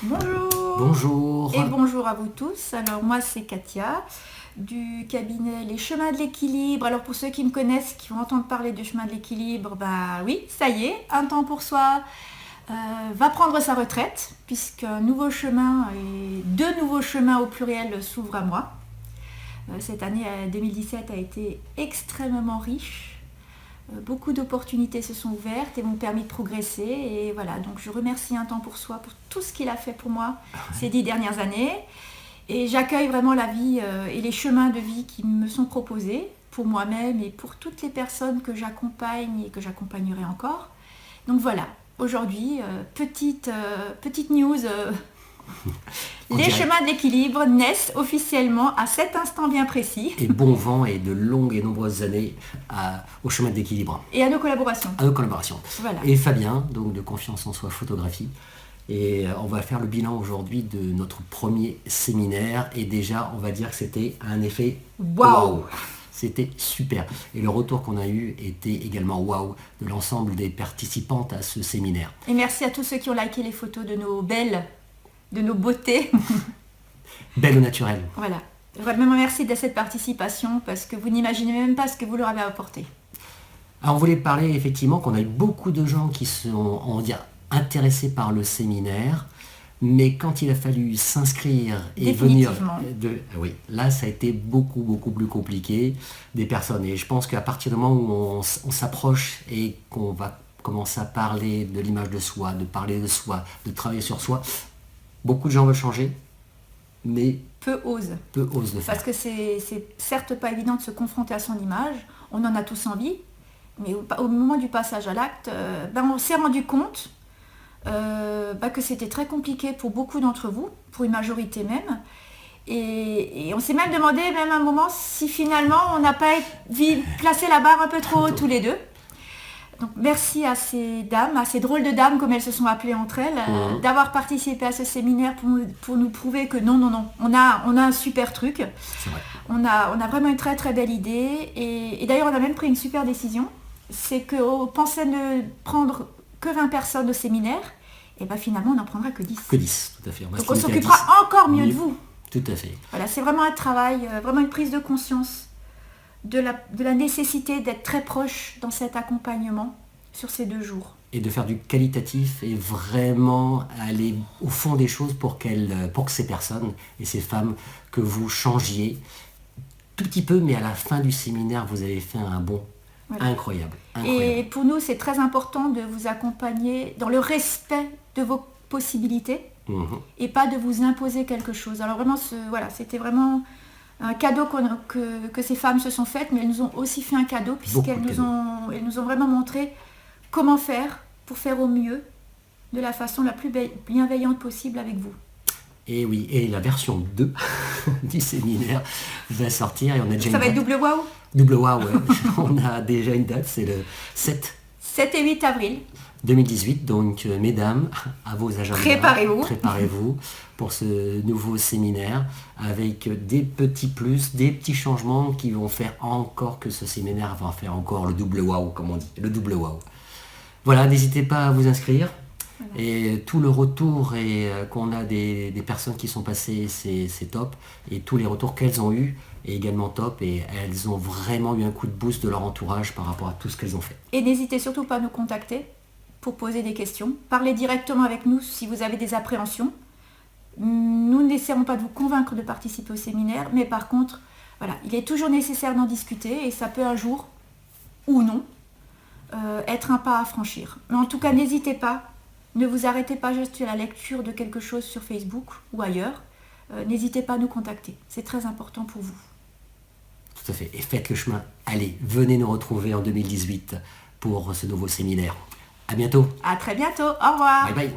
Bonjour. Bonjour. Et bonjour à vous tous. Alors moi c'est Katia du cabinet Les Chemins de l'équilibre. Alors pour ceux qui me connaissent, qui vont entendre parler du chemin de l'équilibre, bah oui, ça y est, un temps pour soi va prendre sa retraite puisqu'un nouveau chemin et deux nouveaux chemins au pluriel s'ouvrent à moi. Cette année 2017 a été extrêmement riche. Beaucoup d'opportunités se sont ouvertes et m'ont permis de progresser. Et voilà, donc je remercie Un temps pour soi pour tout ce qu'il a fait pour moi ces 10 dernières années. Et j'accueille vraiment la vie et les chemins de vie qui me sont proposés pour moi-même et pour toutes les personnes que j'accompagne et que j'accompagnerai encore. Donc voilà, aujourd'hui, petite news. Les chemins de l'équilibre naissent officiellement à cet instant bien précis. Et bon vent et de longues et nombreuses années au chemin de l'équilibre. Et à nos collaborations. À nos collaborations. Voilà. Et Fabien, donc de Confiance en Soi Photographie. Et on va faire le bilan aujourd'hui de notre premier séminaire. Et déjà, on va dire que c'était un effet waouh. C'était super. Et le retour qu'on a eu était également waouh de l'ensemble des participantes à ce séminaire. Et merci à tous ceux qui ont liké les photos de nos belles, de nos beautés. Belle au naturel. Voilà. Vraiment merci de cette participation parce que vous n'imaginez même pas ce que vous leur avez apporté. Alors on voulait parler effectivement qu'on a eu beaucoup de gens qui sont, on va dire, intéressés par le séminaire, mais quand il a fallu s'inscrire et venir, oui, là ça a été beaucoup plus compliqué des personnes. Et je pense qu'à partir du moment où on s'approche et qu'on va commencer à parler de l'image de soi, de parler de soi, de travailler sur soi, beaucoup de gens veulent changer, mais peu osent le faire. Parce que c'est certes pas évident de se confronter à son image, on en a tous envie, mais au moment du passage à l'acte, on s'est rendu compte que c'était très compliqué pour beaucoup d'entre vous, pour une majorité même, et on s'est même demandé même à un moment si finalement on n'a pas placé la barre un peu trop haut tous les deux. Donc merci à ces dames, à ces drôles de dames comme elles se sont appelées entre elles, d'avoir participé à ce séminaire pour nous prouver que non, on a un super truc. C'est vrai. On a vraiment une très belle idée et d'ailleurs on a même pris une super décision, c'est qu'on pensait ne prendre que 20 personnes au séminaire, et bien finalement on n'en prendra que 10. Que 10, tout à fait. Donc on s'occupera encore mieux de vous. Tout à fait. Voilà, c'est vraiment un travail, vraiment une prise de conscience de la nécessité d'être très proche dans cet accompagnement sur ces 2 jours. Et de faire du qualitatif et vraiment aller au fond des choses pour que ces personnes et ces femmes, que vous changiez tout petit peu, mais à la fin du séminaire, vous avez fait un bond incroyable. Et pour nous, c'est très important de vous accompagner dans le respect de vos possibilités et pas de vous imposer quelque chose. Alors vraiment, c'était vraiment un cadeau que ces femmes se sont faites, mais elles nous ont aussi fait un cadeau puisqu'elles nous ont vraiment montré comment faire pour faire au mieux, de la façon la plus bienveillante possible avec vous. Et oui, et la version 2 du séminaire va sortir et on a déjà Ça va être double waouh. Double waouh, ouais. On a déjà une date, c'est le 7 et 8 avril 2018, donc mesdames, à vos agendas, préparez-vous pour ce nouveau séminaire avec des petits plus, des petits changements qui vont faire encore que ce séminaire va faire encore le double waouh, comme on dit, le double waouh. Voilà, n'hésitez pas à vous inscrire. Voilà. Et tout le retour qu'on a des personnes qui sont passées, c'est top. Et tous les retours qu'elles ont eus est également top. Et elles ont vraiment eu un coup de boost de leur entourage par rapport à tout ce qu'elles ont fait. Et n'hésitez surtout pas à nous contacter pour poser des questions. Parlez directement avec nous si vous avez des appréhensions. Nous n'essaierons pas de vous convaincre de participer au séminaire, mais par contre, voilà, il est toujours nécessaire d'en discuter et ça peut un jour, ou non, être un pas à franchir. Mais en tout cas, n'hésitez pas, ne vous arrêtez pas juste à la lecture de quelque chose sur Facebook ou ailleurs. N'hésitez pas à nous contacter, c'est très important pour vous. Tout à fait, et faites le chemin. Allez, venez nous retrouver en 2018 pour ce nouveau séminaire. À bientôt. À très bientôt, au revoir. Bye bye.